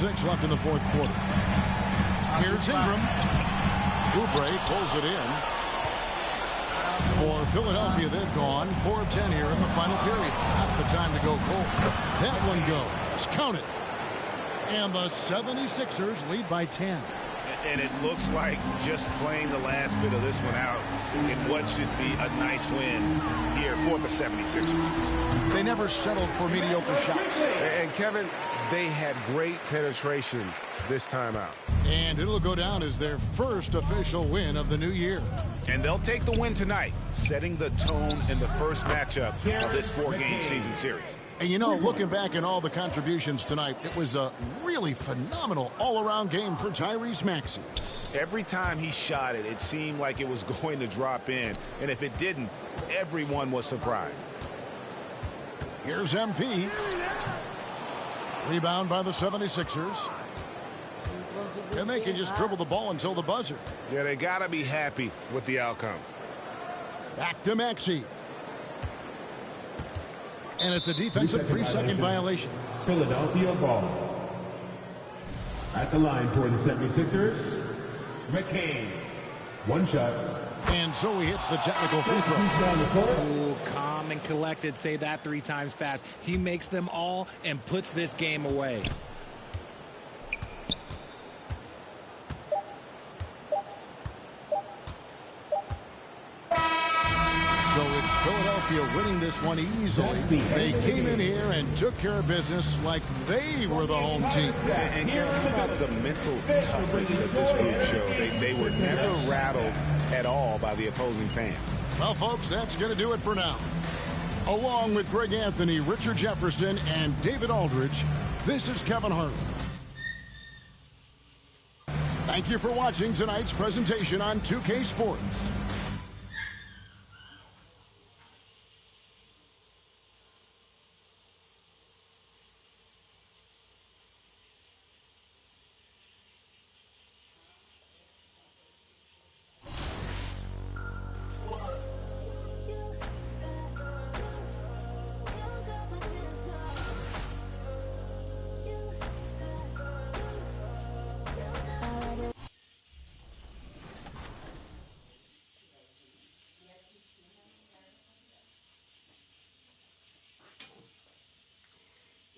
7:06 left in the fourth quarter. Here's Ingram. Oubre pulls it in. For Philadelphia, they've gone 4 of 10 here in the final period. Not the time to go cold. That one goes. Count it. And the 76ers lead by 10. And it looks like just playing the last bit of this one out in what should be a nice win here for the 76ers. They never settled for mediocre shots. And Kevin, they had great penetration this time out. And it'll go down as their first official win of the new year. And they'll take the win tonight, setting the tone in the first matchup of this 4-game season series. And you know, looking back at all the contributions tonight, it was a really phenomenal all-around game for Tyrese Maxey. Every time he shot it, it seemed like it was going to drop in. And if it didn't, everyone was surprised. Here's MP. Rebound by the 76ers. And they can just dribble the ball until the buzzer. Yeah, they got to be happy with the outcome. Back to Maxey. And it's a defensive 3-second violation. Philadelphia ball. At the line for the 76ers, McCain. One shot. And so he hits the technical free throw. Cool, calm, and collected. Say that 3 times fast. He makes them all and puts this game away. So it's Philadelphia winning this one easily. They came in here and took care of business like they were the home team. And Kevin, how about the mental toughness that this group showed? They were never rattled at all by the opposing fans. Well, folks, that's going to do it for now. Along with Greg Anthony, Richard Jefferson, and David Aldridge, this is Kevin Harlan. Thank you for watching tonight's presentation on 2K Sports.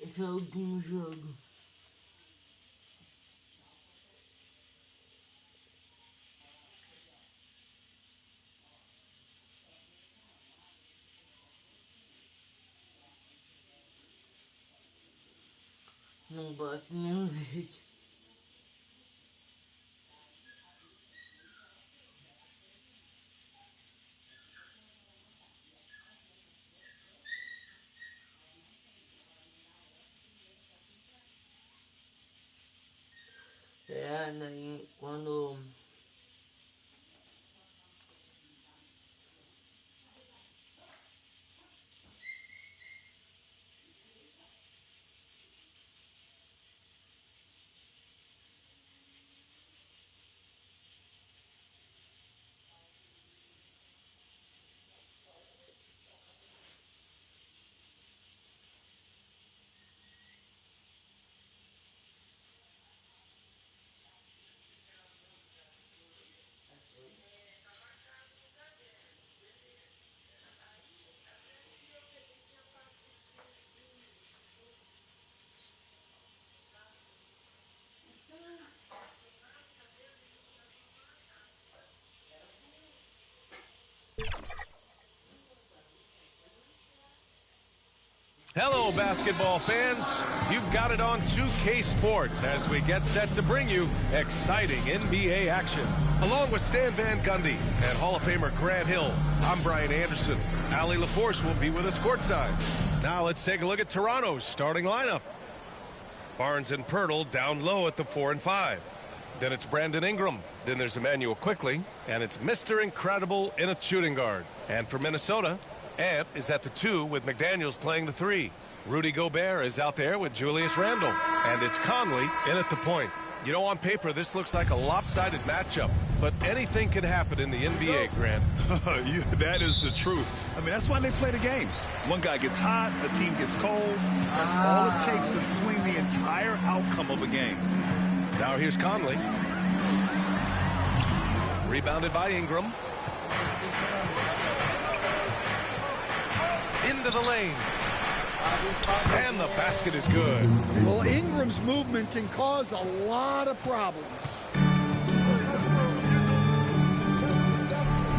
Esse é o último jogo. Não gosto nenhum vídeo. Daí quando Hello, basketball fans. You've got it on 2K Sports as we get set to bring you exciting NBA action. Along with Stan Van Gundy and Hall of Famer Grant Hill, I'm Brian Anderson. Allie LaForce will be with us courtside. Now let's take a look at Toronto's starting lineup. Barnes and Pirtle down low at the 4 and 5. Then it's Brandon Ingram. Then there's Emmanuel Quickly. And it's Mr. Incredible in a shooting guard. And for Minnesota, Ant is at the 2 with McDaniels playing the 3. Rudy Gobert is out there with Julius Randle. And it's Conley in at the point. You know, on paper, this looks like a lopsided matchup. but anything can happen in the NBA, Grant. That is the truth. I mean, that's why they play the games. One guy gets hot, a team gets cold. That's all it takes to swing the entire outcome of a game. Now here's Conley. Rebounded by Ingram. Into the lane. And the basket is good. Well, Ingram's movement can cause a lot of problems.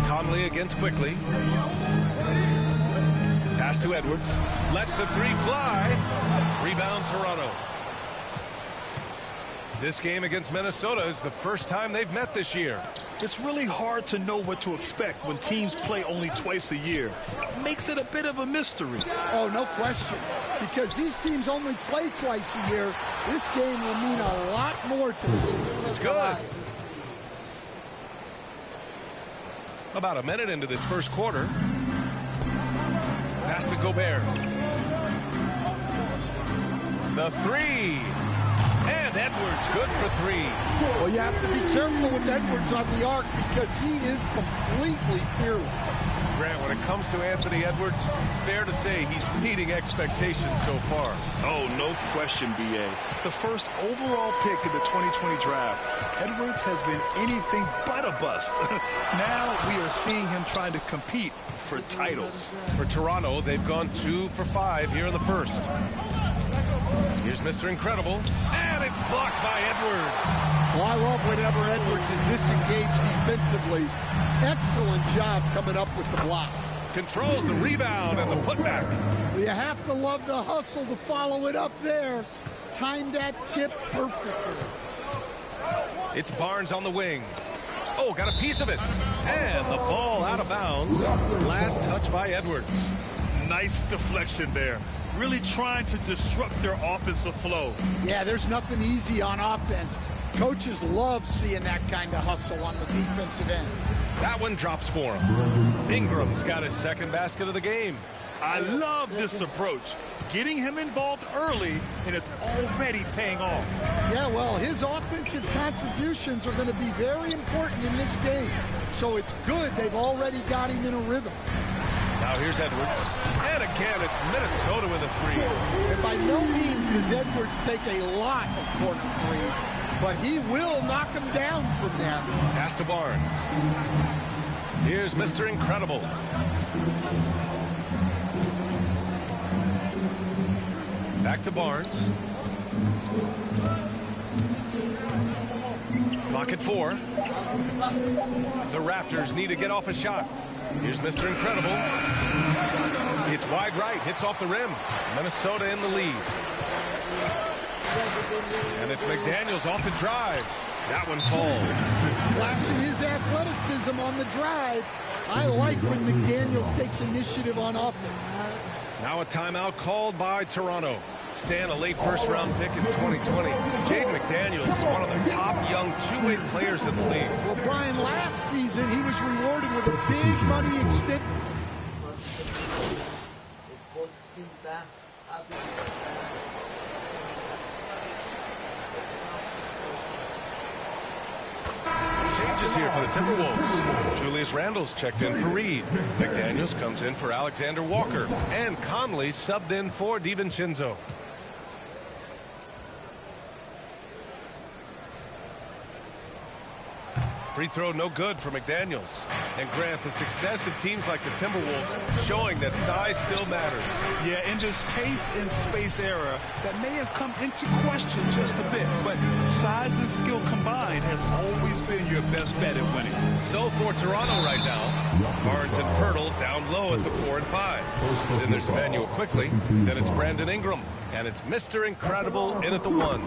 Conley against Quickly. Pass to Edwards. Lets the three fly. Rebound Toronto. This game against Minnesota is the first time they've met this year. It's really hard to know what to expect when teams play only twice a year. It makes it a bit of a mystery. Oh, no question. Because these teams only play twice a year, this game will mean a lot more to them. It's good. About a minute into this first quarter. Pass to Gobert. The three. And Edwards good for three. Well, you have to be careful with Edwards on the arc because he is completely fearless. Grant, when it comes to Anthony Edwards, fair to say he's meeting expectations so far. Oh, no question, B.A. The first overall pick in the 2020 draft, Edwards has been anything but a bust. Now we are seeing him trying to compete for titles. For Toronto, they've gone 2 for 5 here in the first. Here's Mr. Incredible, and it's blocked by Edwards. Well, I love whenever Edwards is disengaged defensively. Excellent job coming up with the block. Controls the rebound and the putback. Well, you have to love the hustle to follow it up there. Timed that tip perfectly. It's Barnes on the wing. Oh, got a piece of it. And the ball out of bounds. Last touch by Edwards. Nice deflection there. Really trying to disrupt their offensive flow. Yeah, there's nothing easy on offense. Coaches love seeing that kind of hustle on the defensive end. That one drops for him. Ingram's got his second basket of the game. I love this approach. Getting him involved early, and it's already paying off. Yeah, well, his offensive contributions are going to be very important in this game. So it's good they've already got him in a rhythm. Now here's Edwards. And again, it's Minnesota with a three. And by no means does Edwards take a lot of corner threes, but he will knock them down from there. Pass to Barnes. Here's Mr. Incredible. Back to Barnes. Clock at 4. The Raptors need to get off a shot. Here's Mr. Incredible. It's wide right, hits off the rim. Minnesota in the lead. And it's McDaniels off the drive. That one falls. Flashing his athleticism on the drive. I like when McDaniels takes initiative on offense. Now a timeout called by Toronto. Stan, a late first-round pick in 2020. Jaden McDaniels, one of the top young two-way players in the league. Well, Brian, last season he was rewarded with a big money extension. Changes here for the Timberwolves. Julius Randle's checked in for Reed. McDaniels comes in for Alexander Walker. And Conley subbed in for DiVincenzo. Free throw no good for McDaniels. And Grant, the success of teams like the Timberwolves showing that size still matters. Yeah, in this pace and space era, that may have come into question just a bit, but size and skill combined has always been your best bet at winning. So for Toronto right now, Barnes and Pirtle down low at the 4 and 5. Then there's Emmanuel Quickly. Then it's Brandon Ingram. And it's Mr. Incredible in at the 1.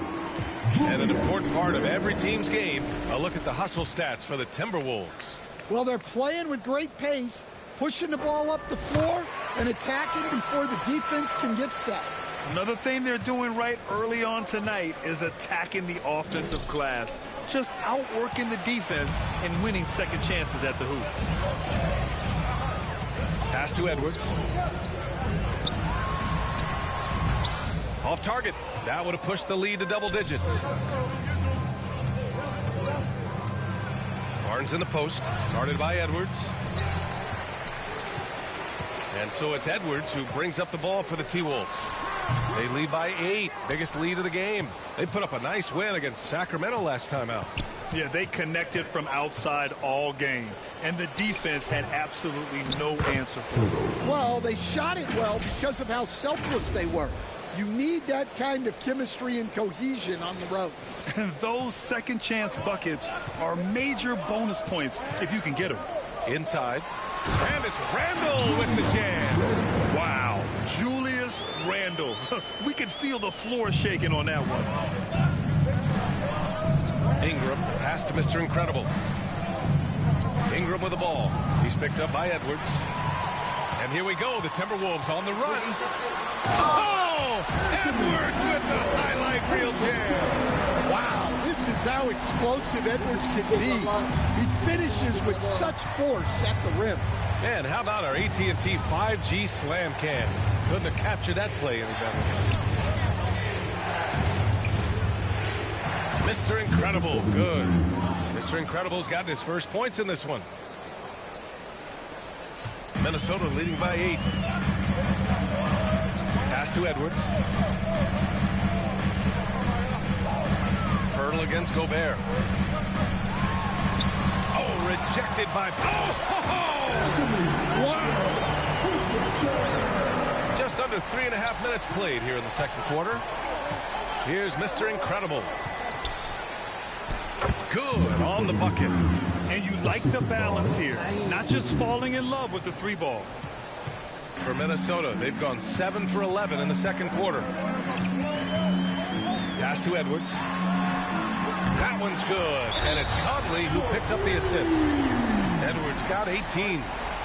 And an important part of every team's game, a look at the hustle stats for the Timberwolves. Well, they're playing with great pace, pushing the ball up the floor and attacking before the defense can get set. Another thing they're doing right early on tonight is attacking the offensive glass, just outworking the defense and winning second chances at the hoop. Pass to Edwards. Off target. That would have pushed the lead to double digits. Barnes in the post, guarded by Edwards. And so it's Edwards who brings up the ball for the T-Wolves. They lead by 8, biggest lead of the game. They put up a nice win against Sacramento last time out. Yeah, they connected from outside all game, and the defense had absolutely no answer for them. Well, they shot it well because of how selfless they were. You need that kind of chemistry and cohesion on the road. And those second chance buckets are major bonus points if you can get them. Inside. And it's Randle with the jam. Wow. Julius Randle. We could feel the floor shaking on that one. Ingram, pass to Mr. Incredible. Ingram with the ball. He's picked up by Edwards. And here we go. The Timberwolves on the run. Oh! Edwards with the highlight reel jam. Wow, this is how explosive Edwards can be. He finishes with such force at the rim. And how about our AT&T 5G slam can? Couldn't have captured that play any better. Mr. Incredible, good. Mr. Incredible's gotten his first points in this one. Minnesota leading by 8. Pass to Edwards. Hurdle against Gobert. Oh, rejected by... Wow! Just under 3.5 minutes played here in the second quarter. Here's Mr. Incredible. Good on the bucket. And you like the balance here. Not just falling in love with the 3-ball. For Minnesota, they've gone 7 for 11 in the second quarter. Pass to Edwards. That one's good. And it's Conley who picks up the assist. Edwards got 18.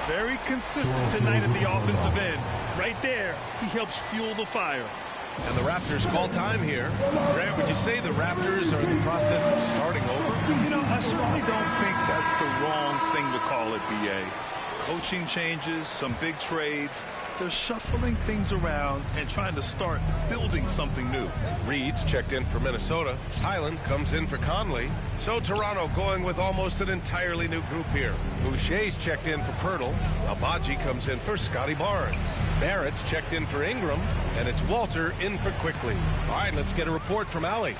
Very consistent tonight at the offensive end. Right there, he helps fuel the fire. And the Raptors call time here. Grant, would you say the Raptors are in the process of starting over? You know, I certainly don't think that's the wrong thing to call it, B.A. Coaching changes, some big trades. They're shuffling things around and trying to start building something new. Reed's checked in for Minnesota. Highland comes in for Conley. So Toronto going with almost an entirely new group here. Boucher's checked in for Pirtle. Abaji comes in for Scotty Barnes. Barrett's checked in for Ingram. And it's Walter in for Quickly. All right, let's get a report from Allie.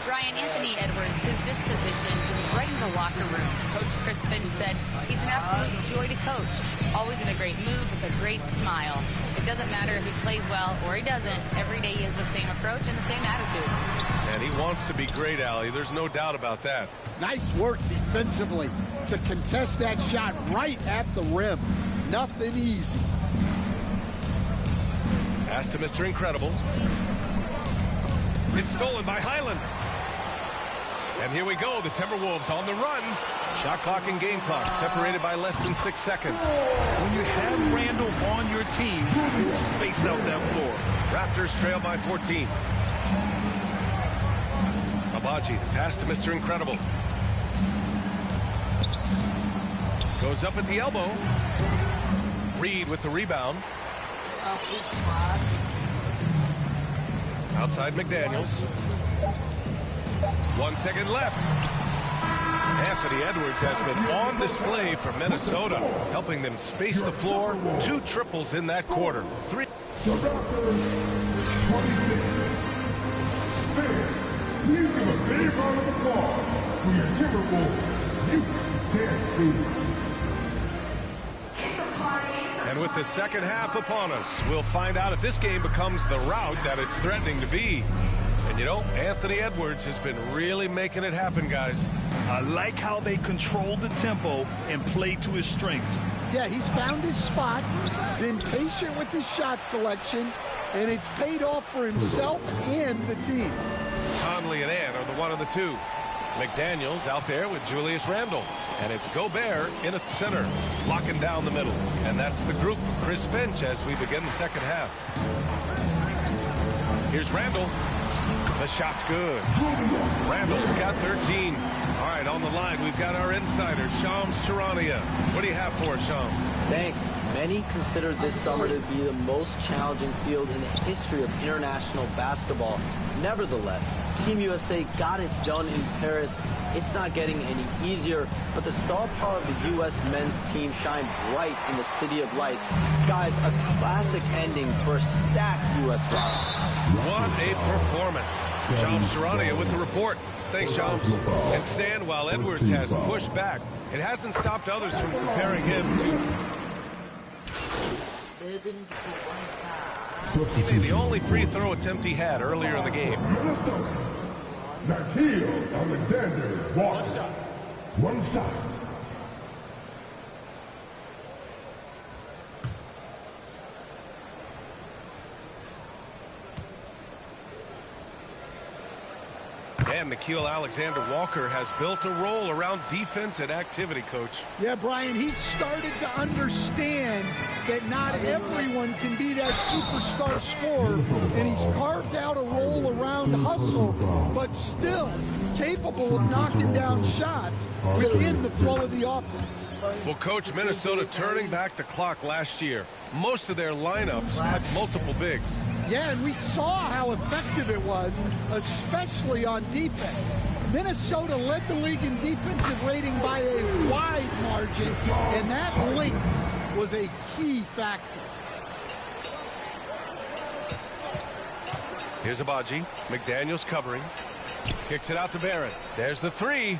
Brian, Anthony Edwards, his disposition just brightens the locker room. Coach Chris Finch said he's an absolute joy to coach. Always in a great mood with a great smile. It doesn't matter if he plays well or he doesn't. Every day he has the same approach and the same attitude. And he wants to be great, Allie. There's no doubt about that. Nice work defensively to contest that shot right at the rim. Nothing easy. Pass to Mr. Incredible. It's stolen by Highland. And here we go, the Timberwolves on the run. Shot clock and game clock separated by less than 6 seconds. When you have Randle on your team, you space out that floor. Raptors trail by 14. Abaji, pass to Mr. Incredible. Goes up at the elbow. Reed with the rebound. Outside McDaniels. 1 second left. Anthony Edwards has been on display for Minnesota, helping them space the floor. 2 triples in that quarter. 3. Please give a big round of applause for your Timberwolves. You can't lose. And with the second half upon us, we'll find out if this game becomes the rout that it's threatening to be. And you know, Anthony Edwards has been really making it happen, guys. I like how they control the tempo and play to his strengths. Yeah, he's found his spots, been patient with his shot selection, and it's paid off for himself and the team. Conley and Ant are the 1 of the 2. McDaniels out there with Julius Randle. And it's Gobert in at center, locking down the middle. And that's the group for Chris Finch as we begin the second half. Here's Randle. The shot's good. Randle's got 13. All right, on the line, we've got our insider, Shams Charania. What do you have for us, Shams? Thanks. Many consider this summer to be the most challenging field in the history of international basketball. Nevertheless, Team USA got it done in Paris. It's not getting any easier, but the star power of the U.S. men's team shined bright in the City of Lights. Guys, a classic ending for a stacked U.S. roster. What a performance. Shams Charania with the report. Thanks, Shams. And Stan, while Edwards has pushed back, it hasn't stopped others from comparing him to... He made the only free throw attempt he had earlier in the game. Minnesota. Nikhil Alexander Walker. One shot. And Nikhil Alexander Walker has built a role around defense and activity, Coach. Yeah, Brian, he's started to understand that not everyone can be that superstar scorer, and he's carved out a role around hustle, but still capable of knocking down shots within the flow of the offense. Well, Coach, Minnesota turning back the clock last year. Most of their lineups had multiple bigs. Yeah, and we saw how effective it was, especially on defense. Minnesota led the league in defensive rating by a wide margin, and that length was a key factor. Here's Abaji. McDaniels covering. Kicks it out to Barrett. There's the three.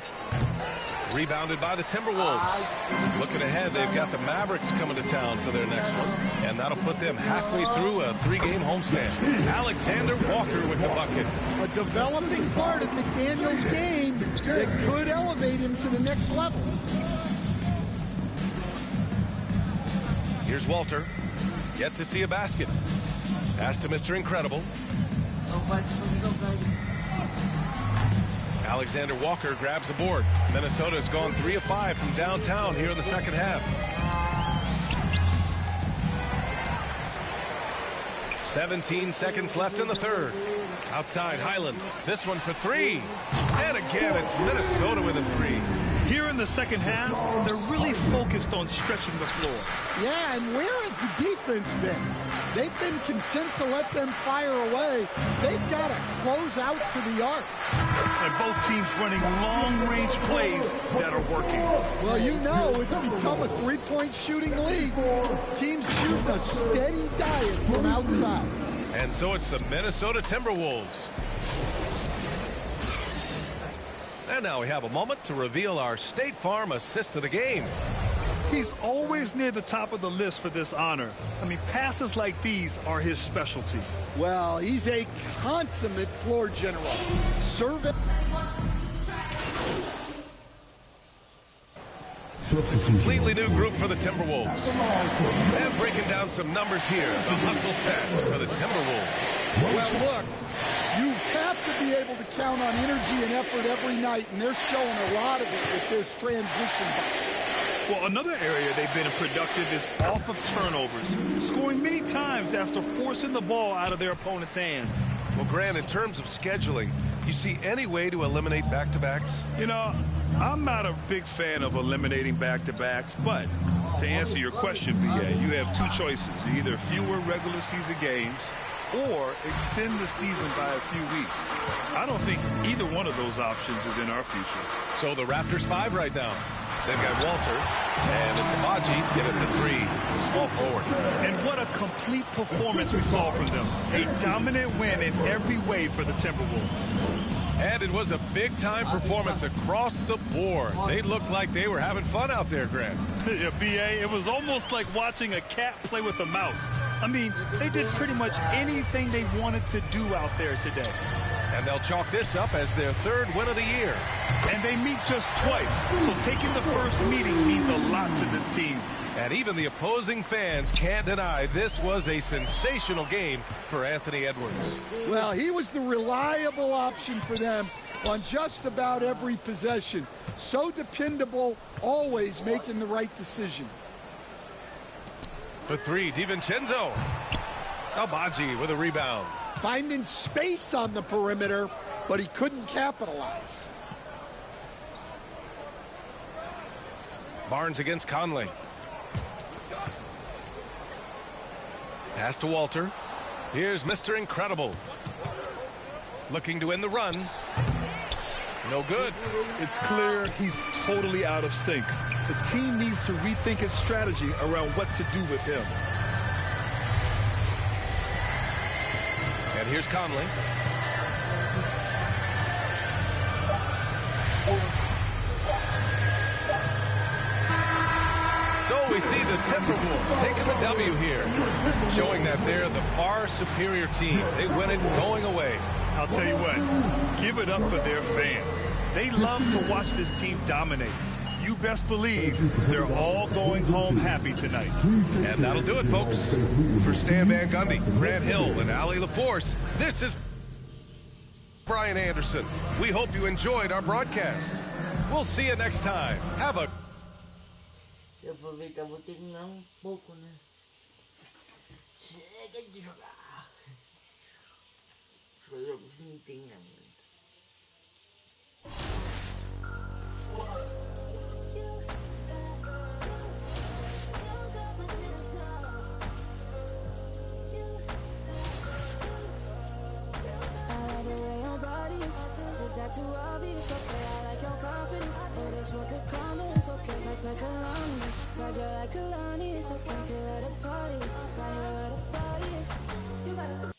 Rebounded by the Timberwolves. Looking ahead, they've got the Mavericks coming to town for their next one, and that'll put them halfway through a three-game homestand. Alexander Walker with the bucket. A developing part of McDaniels' game that could elevate him to the next level. Here's Walter. Yet to see a basket. Pass to Mr. Incredible. Alexander Walker grabs a board. Minnesota's gone 3 of 5 from downtown here in the second half. 17 seconds left in the third. Outside Highland. This one for three. And again, it's Minnesota with a three. Here in the second half, they're really focused on stretching the floor. Yeah, and where has the defense been? They've been content to let them fire away. They've got to close out to the arc. And both teams running long-range plays that are working. Well, you know it's become a three-point shooting league. Teams shooting a steady diet from outside. And so it's the Minnesota Timberwolves. And now we have a moment to reveal our State Farm assist of the game. He's always near the top of the list for this honor. I mean, passes like these are his specialty. Well, he's a consummate floor general. Serving. Completely new group for the Timberwolves. And breaking down some numbers here, the hustle stats for the Timberwolves. Well, look, you have to be able to count on energy and effort every night, and they're showing a lot of it with this transition. Well, another area they've been productive is off of turnovers, scoring many times after forcing the ball out of their opponent's hands. Well, Grant, in terms of scheduling, you see any way to eliminate back-to-backs? You know, I'm not a big fan of eliminating back-to-backs, but to answer your question, BA, you have two choices. Either fewer regular season games or extend the season by a few weeks. I don't think either one of those options is in our future. So the Raptors 5 right now. They've got Walter, and it's Abaji, get it to three, small forward. And what a complete performance we saw from them. A dominant win in every way for the Timberwolves. And it was a big-time performance across the board. They looked like they were having fun out there, Grant. Yeah, BA, it was almost like watching a cat play with a mouse. I mean, they did pretty much anything they wanted to do out there today. And they'll chalk this up as their third win of the year. And they meet just twice, so taking the first meeting means a lot to this team. And even the opposing fans can't deny this was a sensational game for Anthony Edwards. Well, he was the reliable option for them on just about every possession. So dependable, always making the right decision. For three, DiVincenzo. Abaji with a rebound. Finding space on the perimeter, but he couldn't capitalize. Barnes against Conley. Pass to Walter. Here's Mr. Incredible. Looking to end the run. No good. It's clear he's totally out of sync. The team needs to rethink its strategy around what to do with him. And here's Conley. So we see the Timberwolves taking the W here, showing that they're the far superior team. They win it going away. I'll tell you what, give it up for their fans. They love to watch this team dominate. You best believe they're all going home happy tonight. And that'll do it, folks. For Stan Van Gundy, Grant Hill, and Ali LaForce, this is Brian Anderson. We hope you enjoyed our broadcast. We'll see you next time. Have a... Eu aproveitar, vou terminar pouco, né? Chega de jogar. Os jogos não tem, né, mano? Is that too obvious? Okay, I like your confidence. Oh, that's what the comments. Okay, like Kalani's. Ride you like Kalani's. Okay, here at the parties. Right here at the parties. You better.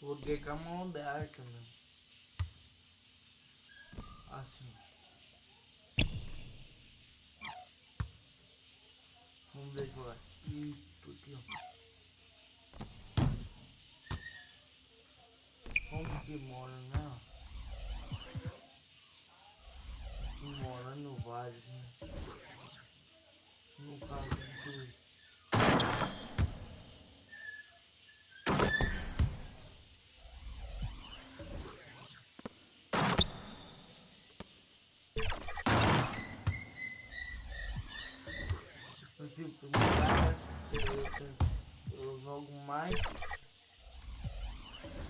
Vou com a mão aberta, né? Assim. Vamos ver agora. Isso aqui, ó. Como que mora, né? Mora no vários, né? No caso do... Eu jogo mais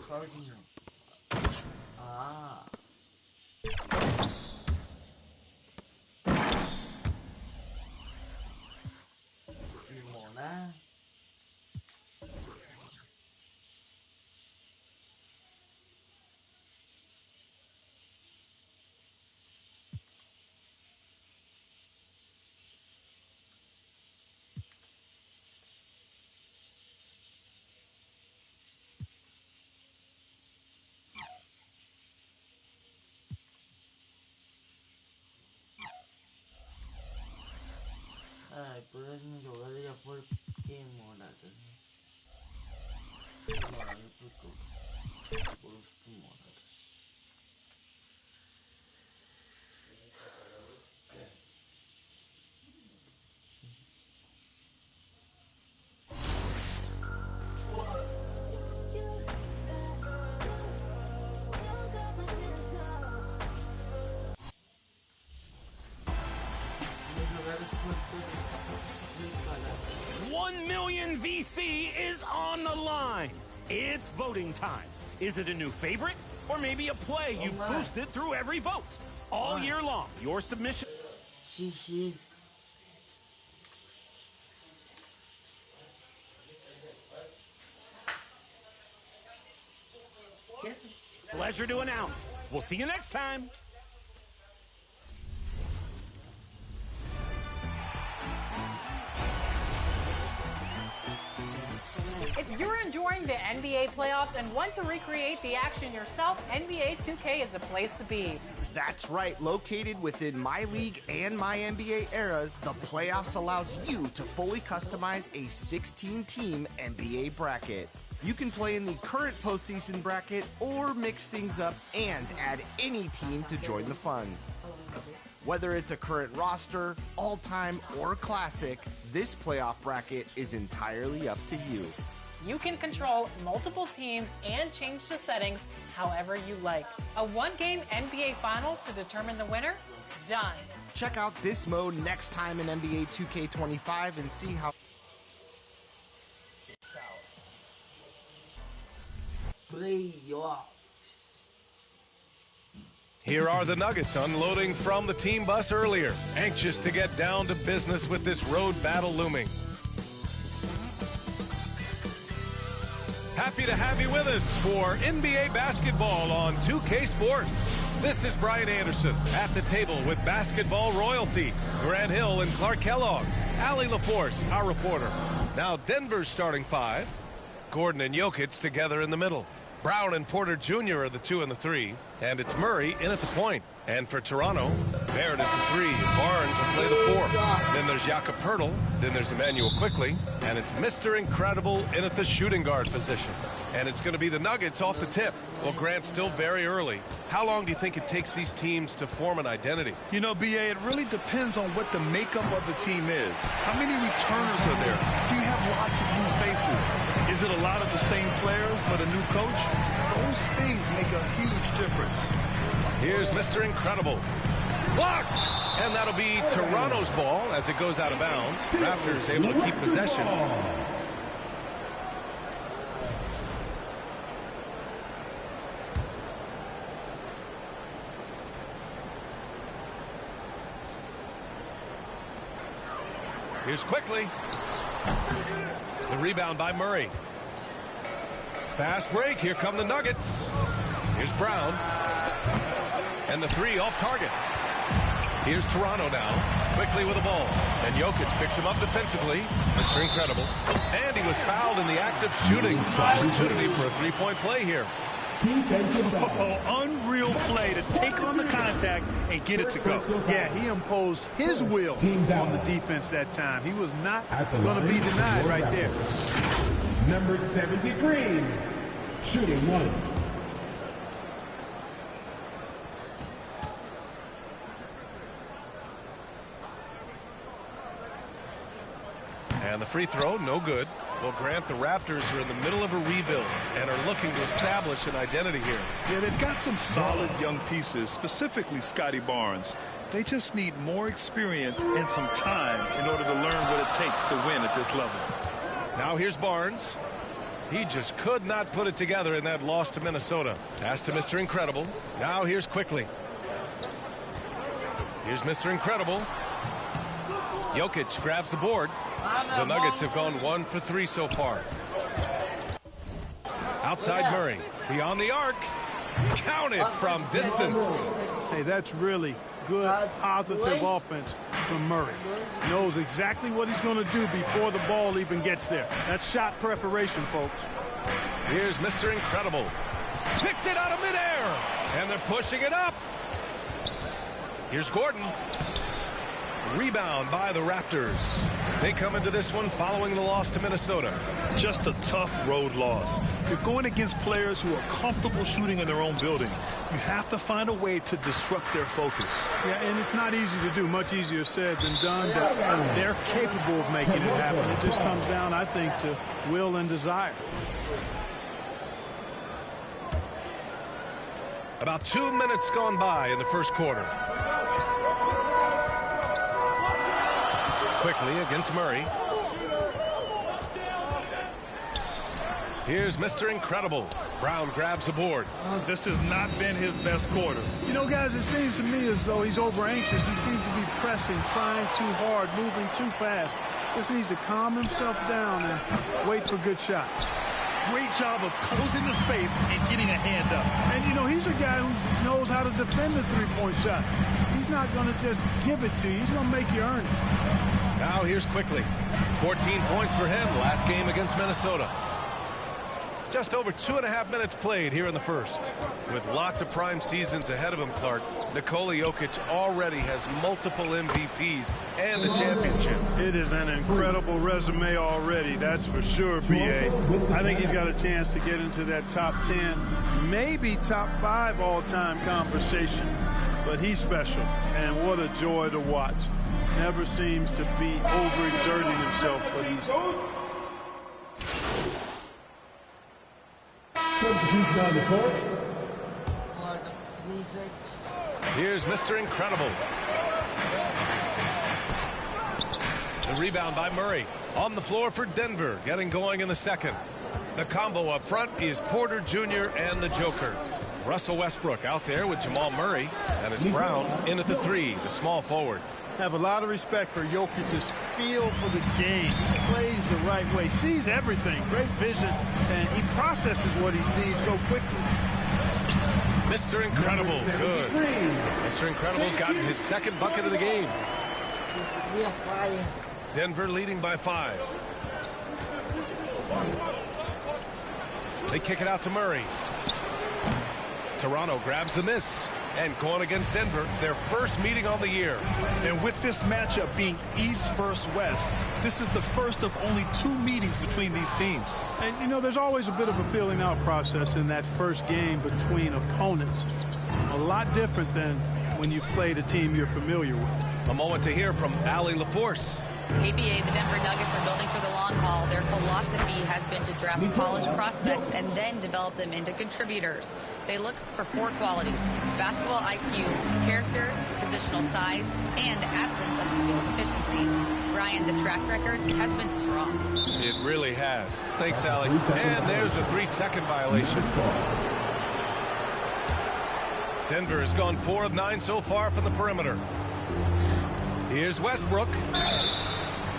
sozinho. Ah. Simona. Ai, por as minhas jogadas já foram queimonadas, né? Queimonadas por todos. Por os queimonadas. $1 million VC is on the line. It's voting time. Is it a new favorite or maybe a play you've boosted through every vote? all year long. Your submission. Sí. Pleasure to announce. We'll see you next time. If you're enjoying the NBA playoffs and want to recreate the action yourself, NBA 2K is the place to be. That's right. Located within My League and My NBA eras, the playoffs allows you to fully customize a 16-team NBA bracket. You can play in the current postseason bracket or mix things up and add any team to join the fun. Whether it's a current roster, all-time, or classic, this playoff bracket is entirely up to you. You can control multiple teams and change the settings however you like. A one-game NBA Finals to determine the winner? Done. Check out this mode next time in NBA 2K25 and see how... Playoffs. Here are the Nuggets unloading from the team bus earlier, anxious to get down to business with this road battle looming. Happy to have you with us for NBA basketball on 2K Sports. This is Brian Anderson at the table with basketball royalty. Grant Hill and Clark Kellogg. Allie LaForce, our reporter. Now Denver's starting five. Gordon and Jokic together in the middle. Brown and Porter Jr. are the 2 and the 3. And it's Murray in at the point. And for Toronto, Barrett is the 3. Barnes will play the 4. Then there's Jakob Poeltl. Then there's Emmanuel Quickley. And it's Mr. Incredible in at the shooting guard position. And it's going to be the Nuggets off the tip. Well, Grant, still very early. How long do you think it takes these teams to form an identity? You know, B.A., it really depends on what the makeup of the team is. How many returners are there? Do you have lots of new faces? Is it a lot of the same players but a new coach? Those things make a huge difference. Here's Mr. Incredible. Blocked! And that'll be Toronto's ball as it goes out of bounds. Raptors able to keep possession. Here's Quickley. The rebound by Murray. Fast break. Here come the Nuggets. Here's Brown. And the 3 off target. Here's Toronto now. Quickly with the ball. And Jokic picks him up defensively. Mr. Incredible. And he was fouled in the act of shooting. Opportunity for a three-point play here. Unreal play to take on the contact and get it to go. Yeah, he imposed his will on the defense that time. He was not going to be denied right there. Number 73, shooting 1. And the free throw, no good. Well, Grant, the Raptors are in the middle of a rebuild and are looking to establish an identity here. Yeah, they've got some solid young pieces, specifically Scotty Barnes. They just need more experience and some time in order to learn what it takes to win at this level. Now here's Barnes. He just could not put it together in that loss to Minnesota. Pass to Mr. Incredible. Now here's Quickley. Here's Mr. Incredible. Jokic grabs the board. The Nuggets have gone 1 for 3 so far. Outside Murray. Beyond the arc. Counted from distance. Hey, that's really good, positive offense from Murray. Knows exactly what he's going to do before the ball even gets there. That's shot preparation, folks. Here's Mr. Incredible. Picked it out of midair. And they're pushing it up. Here's Gordon. Rebound by the Raptors. They come into this one following the loss to Minnesota. Just a tough road loss. You're going against players who are comfortable shooting in their own building. You have to find a way to disrupt their focus. Yeah, and it's not easy to do. Much easier said than done, but they're capable of making it happen. It just comes down, I think, to will and desire. About 2 minutes gone by in the first quarter. Quickly against Murray. Here's Mr. Incredible. Brown grabs the board. This has not been his best quarter. You know, guys, it seems to me as though he's over anxious. He seems to be pressing, trying too hard, moving too fast. Just needs to calm himself down and wait for good shots. Great job of closing the space and getting a hand up. And, you know, he's a guy who knows how to defend the three-point shot. He's not going to just give it to you. He's going to make you earn it. Now here's Quickly. 14 points for him last game against Minnesota. Just over 2.5 minutes played here in the first. With lots of prime seasons ahead of him, Clark, Nikola Jokic already has multiple MVPs and a championship. It is an incredible resume already, that's for sure, B.A. I think he's got a chance to get into that top 10, maybe top 5 all-time conversation. But he's special, and what a joy to watch. Never seems to be overexerting himself, but he's... Here's Mr. Incredible. The rebound by Murray. On the floor for Denver, getting going in the second. The combo up front is Porter Jr. and the Joker. Russell Westbrook out there with Jamal Murray. And it's Brown in at the 3, the small forward. Have a lot of respect for Jokic's feel for the game. He plays the right way, sees everything, great vision, and he processes what he sees so quickly. Mr. Incredible, good. Mr. Incredible's gotten his second bucket of the game. Denver leading by 5. They kick it out to Murray. Toronto grabs the miss. And going against Denver, their first meeting on the year. And with this matchup being East versus West, this is the first of only 2 meetings between these teams. And, you know, there's always a bit of a feeling out process in that first game between opponents. A lot different than when you've played a team you're familiar with. A moment to hear from Allie LaForce. KBA, the Denver Nuggets are building for the long haul. Their philosophy has been to draft polished prospects and then develop them into contributors. They look for 4 qualities: basketball IQ, character, positional size, and absence of skill deficiencies. Ryan, the track record has been strong. It really has. Thanks, Allie. And there's a 3-second violation. Denver has gone 4 of 9 so far from the perimeter. Here's Westbrook.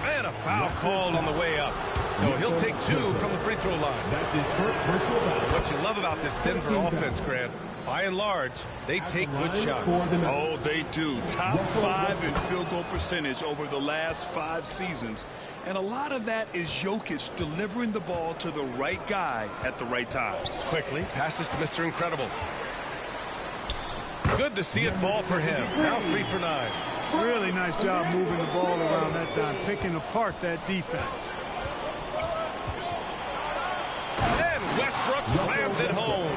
And a foul called on the way up. So he'll take 2 from the free throw line. That's his first personal foul. What you love about this Denver offense, Grant, by and large, they take good shots. Oh, they do. Top 5 in field goal percentage over the last 5 seasons. And a lot of that is Jokic delivering the ball to the right guy at the right time. Quickly passes to Mr. Incredible. Good to see it fall for him. Now 3 for 9. Really nice job moving the ball around that time, picking apart that defense. And Westbrook slams it home.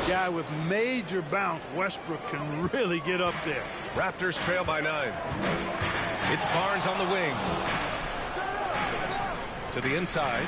Guy with major bounce, Westbrook can really get up there. Raptors trail by 9. It's Barnes on the wing. To the inside.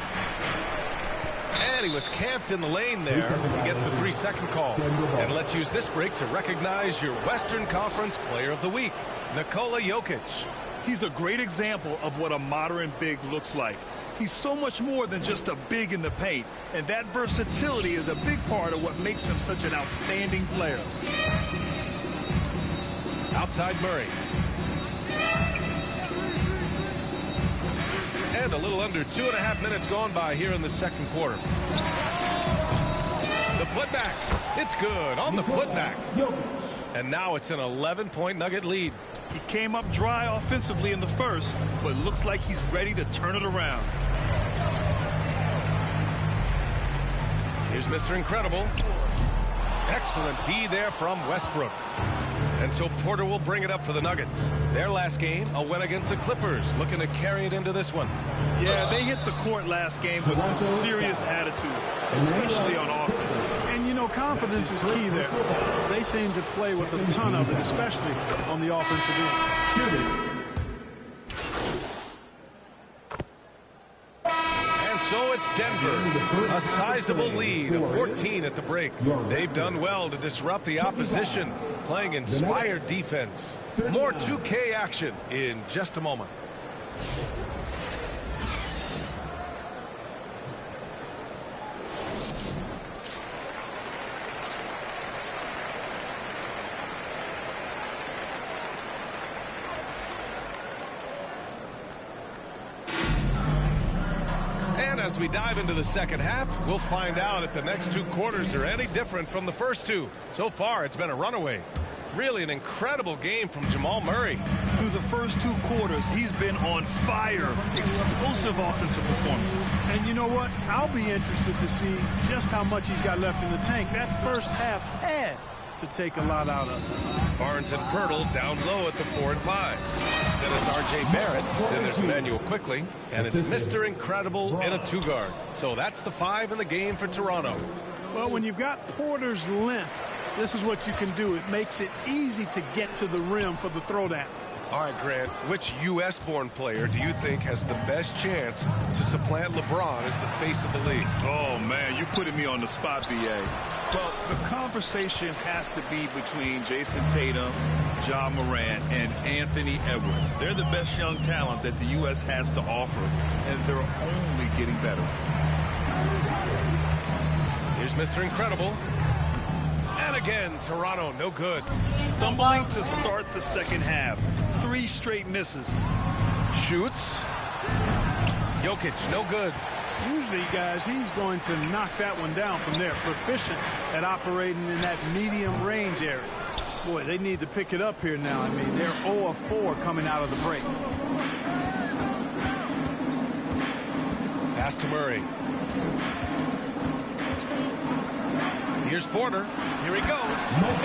And he was camped in the lane there. He gets a 3-second call. And let's use this break to recognize your Western Conference Player of the Week, Nikola Jokic. He's a great example of what a modern big looks like. He's so much more than just a big in the paint, and that versatility is a big part of what makes him such an outstanding player. Outside Murray. And a little under 2.5 minutes gone by here in the second quarter. The putback. It's good on the putback. And now it's an 11-point Nugget lead. He came up dry offensively in the first, but looks like he's ready to turn it around. Here's Mr. Incredible. Excellent D there from Westbrook. And so Porter will bring it up for the Nuggets. Their last game, a win against the Clippers, looking to carry it into this one. Yeah, they hit the court last game with some serious attitude, especially on offense. And, you know, confidence is key there. They seem to play with a ton of it, especially on the offensive end. So it's Denver, a sizable lead of 14 at the break. They've done well to disrupt the opposition, playing inspired defense. More 2K action in just a moment. as we dive into the second half, we'll find out if the next 2 quarters are any different from the first 2. So far, it's been a runaway. Really an incredible game from Jamal Murray. Through the first 2 quarters, he's been on fire. Explosive offensive performance. And you know what? I'll be interested to see just how much he's got left in the tank. That first half had to take a lot out of it. Barnes and Pirtle down low at the 4 and 5. Then it's R.J. Barrett. Then there's Emmanuel Quickly. And it's Mr. Incredible in a 2-guard. So that's the 5 in the game for Toronto. Well, when you've got Porter's length, this is what you can do. It makes it easy to get to the rim for the throwdown. All right, Grant, which U.S.-born player do you think has the best chance to supplant LeBron as the face of the league? Oh, man, you're putting me on the spot, B.A. Well, the conversation has to be between Jason Tatum, Ja Morant, and Anthony Edwards. They're the best young talent that the U.S. has to offer, and they're only getting better. Here's Mr. Incredible. And again, Toronto, no good. Stumbling to start the second half. 3 straight misses. Shoots. Jokic, no good. Usually, guys, he's going to knock that one down from there. Proficient at operating in that medium range area. Boy, they need to pick it up here now. I mean, they're 0 of 4 coming out of the break. Pass to Murray. Here's Porter. Here he goes.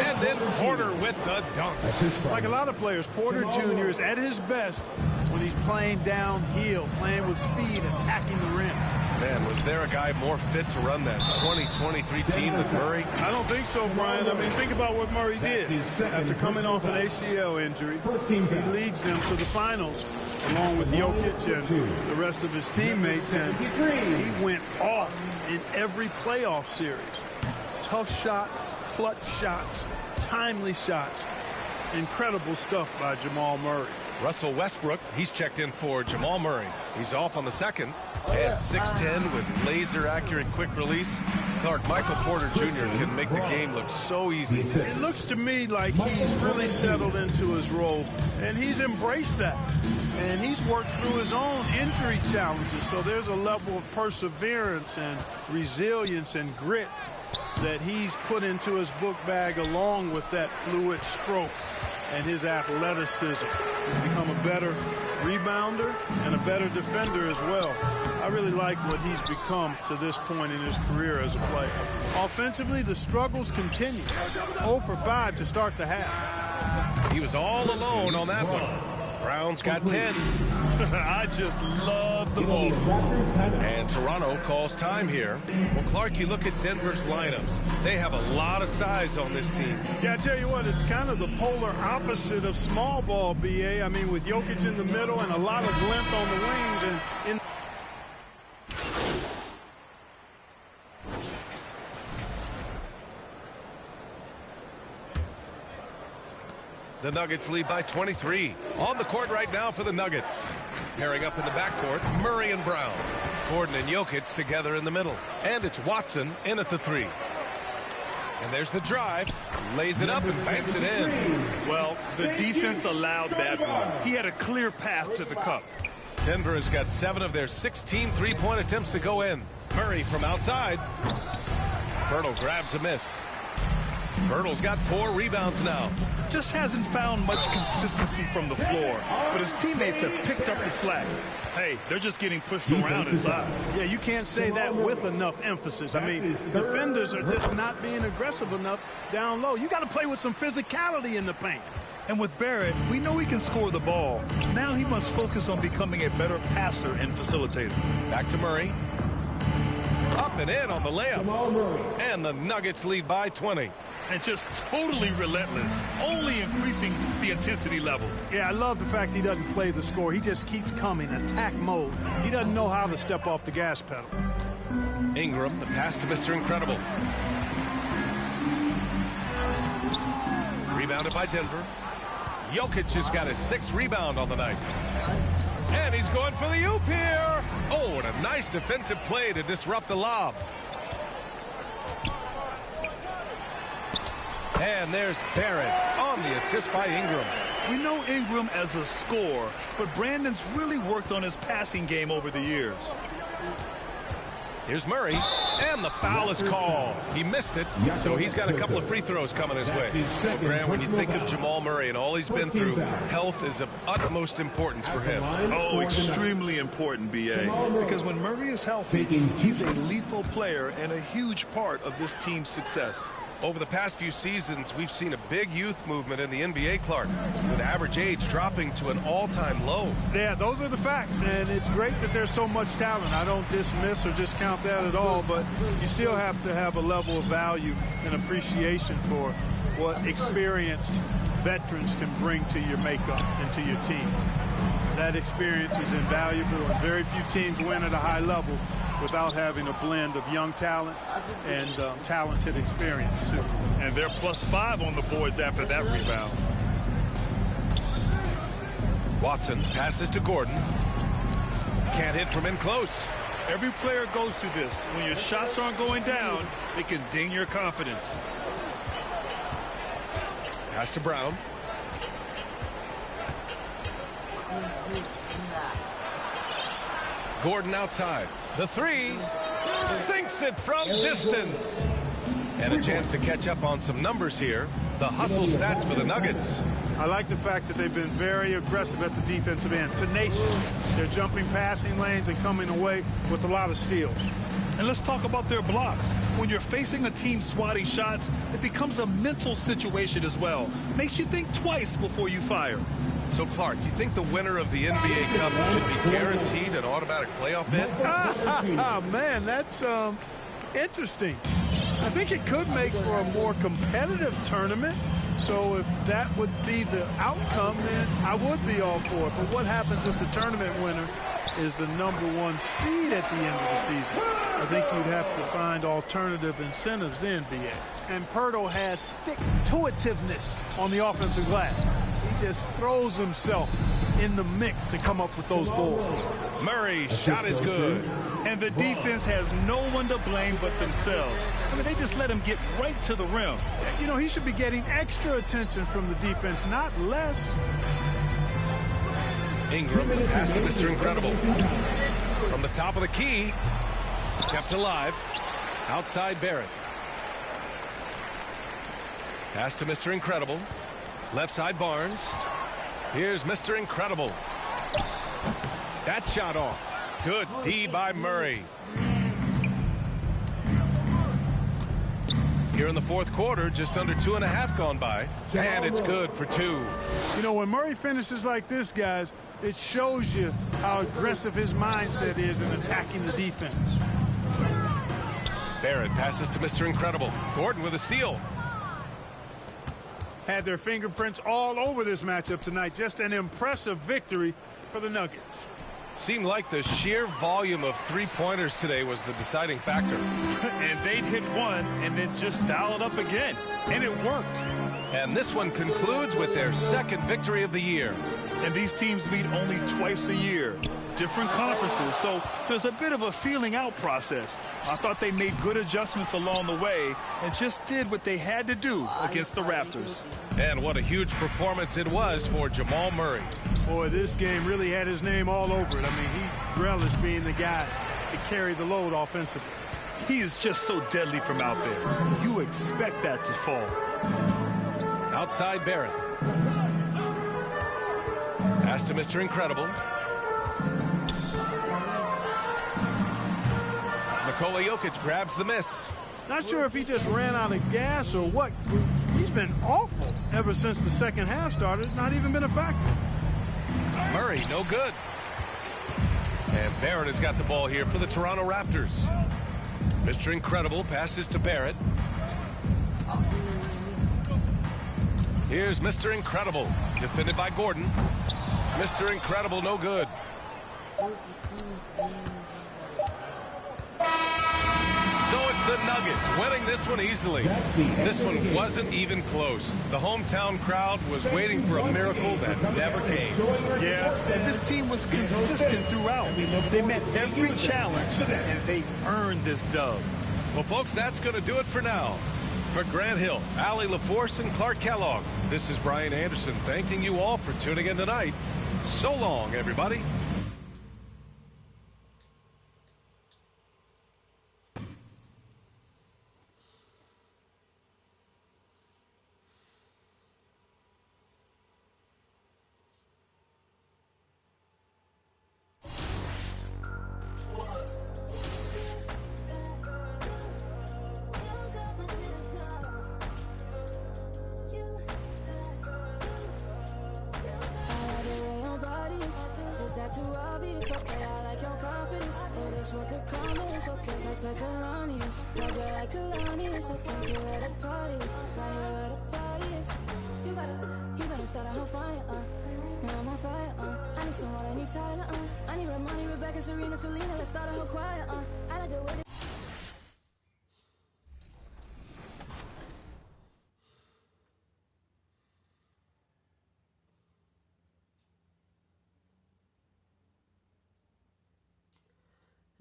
And then Porter with the dunk. Like a lot of players, Porter Jr. is at his best when he's playing downhill, playing with speed, attacking the rim. Man, was there a guy more fit to run that 2023 team than Murray? I don't think so, Brian. I mean, think about what Murray did. After coming off an ACL injury, he leads them to the finals along with Jokic and the rest of his teammates. And he went off in every playoff series. Tough shots, clutch shots, timely shots. Incredible stuff by Jamal Murray. Russell Westbrook, he's checked in for Jamal Murray. He's off on the second. And 6'10" with laser-accurate quick release. Clark, Michael Porter Jr. can make the game look so easy. It looks to me like he's really settled into his role, and he's embraced that. And he's worked through his own injury challenges, so there's a level of perseverance and resilience and grit that he's put into his book bag along with that fluid stroke and his athleticism. He's become a better rebounder and a better defender as well. I really like what he's become to this point in his career as a player. Offensively, the struggles continue. 0 for 5 to start the half. He was all alone on that one. Brown's got 10. I just love the ball. And Toronto calls time here. Well, Clark, you look at Denver's lineups. They have a lot of size on this team. Yeah, I tell you what, it's kind of the polar opposite of small ball, B.A. I mean, with Jokic in the middle and a lot of length on the wings. And in the Nuggets lead by 23. On the court right now for the Nuggets. Pairing up in the backcourt, Murray and Brown. Gordon and Jokic together in the middle. And it's Watson in at the 3. And there's the drive. Lays it up and banks it in. Well, the defense allowed that one. He had a clear path to the cup. Denver has got 7 of their 16 three-point attempts to go in. Murray from outside. Pirtle grabs a miss. Pirtle's got 4 rebounds now. Just hasn't found much consistency from the floor, but his teammates have picked up the slack. Hey, they're just getting pushed around inside. Yeah, you can't say that with enough emphasis. I mean, defenders are just not being aggressive enough down low. You got to play with some physicality in the paint. And with Barrett, we know he can score the ball. Now he must focus on becoming a better passer and facilitator. Back to Murray. Up and in on the layup. And the Nuggets lead by 20. And just totally relentless, only increasing the intensity level. Yeah, I love the fact he doesn't play the score. He just keeps coming, attack mode. He doesn't know how to step off the gas pedal. Ingram, the pass to Mr. Incredible. Rebounded by Denver. Jokic has got his 6th rebound on the night. And he's going for the oop here. Oh, and a nice defensive play to disrupt the lob. And there's Barrett on the assist by Ingram. We know Ingram as a scorer, but Brandon's really worked on his passing game over the years. Here's Murray, and the foul is called. He missed it, so he's got a couple of free throws coming his way. Well, Grant, when you think of Jamal Murray and all he's been through, health is of utmost importance for him. Oh, extremely important, B.A., because when Murray is healthy, he's a lethal player and a huge part of this team's success. Over the past few seasons, we've seen a big youth movement in the NBA, Clark, with average age dropping to an all-time low. Yeah, those are the facts, and it's great that there's so much talent. I don't dismiss or discount that at all, but you still have to have a level of value and appreciation for what experienced veterans can bring to your makeup and to your team. That experience is invaluable, and very few teams win at a high level without having a blend of young talent and talented experience, too. And they're +5 on the boards after that rebound. Watson passes to Gordon. Can't hit from in close. Every player goes through this. When your shots aren't going down, it can ding your confidence. Pass to Brown. Gordon outside. The three sinks it from distance. And a chance to catch up on some numbers here. The hustle stats for the Nuggets. I like the fact that they've been very aggressive at the defensive end. Tenacious. They're jumping passing lanes and coming away with a lot of steals. And let's talk about their blocks. When you're facing a team swatting shots, it becomes a mental situation as well. Makes you think twice before you fire. So, Clark, you think the winner of the NBA Cup should be guaranteed an automatic playoff bid? Man, that's interesting. I think it could make for a more competitive tournament. So if that would be the outcome, then I would be all for it. But what happens if the tournament winner is the #1 seed at the end of the season? I think you'd have to find alternative incentives then, B.A. And Pirtle has stick-to-itiveness on the offensive glass. He just throws himself in the mix to come up with those boards. Murray's shot is good. And the defense has no one to blame but themselves. I mean, they just let him get right to the rim. You know, he should be getting extra attention from the defense, not less. Ingram, the pass to Mr. Incredible. From the top of the key, kept alive. Outside Barrett. Pass to Mr. Incredible. Left side Barnes. Here's Mr. Incredible. That shot off. Good D by Murray. Here in the fourth quarter, just under 2.5 gone by. And it's good for 2. You know, when Murray finishes like this, guys, it shows you how aggressive his mindset is in attacking the defense. Barrett passes to Mr. Incredible. Gordon with a steal. Had their fingerprints all over this matchup tonight. Just an impressive victory for the Nuggets. Seemed like the sheer volume of three-pointers today was the deciding factor. And they'd hit one and then just dial it up again. And it worked. And this one concludes with their second victory of the year. And these teams meet only twice a year. Different conferences, so there's a bit of a feeling out process. I thought they made good adjustments along the way and just did what they had to do against the Raptors. And what a huge performance it was for Jamal Murray. Boy, this game really had his name all over it. I mean, he relished being the guy to carry the load offensively. He is just so deadly from out there. You expect that to fall. Outside Barrett. Pass to Mr. Incredible. Nikola Jokic grabs the miss. Not sure if he just ran out of gas or what. He's been awful ever since the second half started. Not even been a factor. Murray, no good. And Barrett has got the ball here for the Toronto Raptors. Mr. Incredible passes to Barrett. Here's Mr. Incredible, defended by Gordon. Mr. Incredible, no good. So it's the Nuggets winning this one easily. This one wasn't even close. The hometown crowd was waiting for a miracle that never came. Yeah, and this team was consistent throughout. They met every challenge, and they earned this dub. Well, folks, that's going to do it for now. For Grant Hill, Allie LaForce, and Clark Kellogg, this is Brian Anderson thanking you all for tuning in tonight. So long, everybody. too obvious, okay? I like your confidence. Oh, that's what could come is okay. Like Kalani's. Ride you like Kalani's, okay? Here at the parties, right here at the parties. You better start a whole fire, Now I'm on fire, I need some water, I need Tyler, I need Ramoni, Rebecca, Serena, Selena. Let's start a whole choir, I like the way that...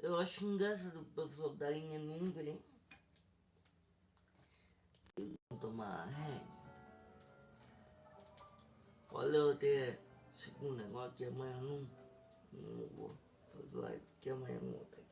Eu acho engraçado o pessoal da linha número, hein? Vamos tomar rédea. Valeu até segunda, agora que amanhã não vou fazer live, porque amanhã não vou ter.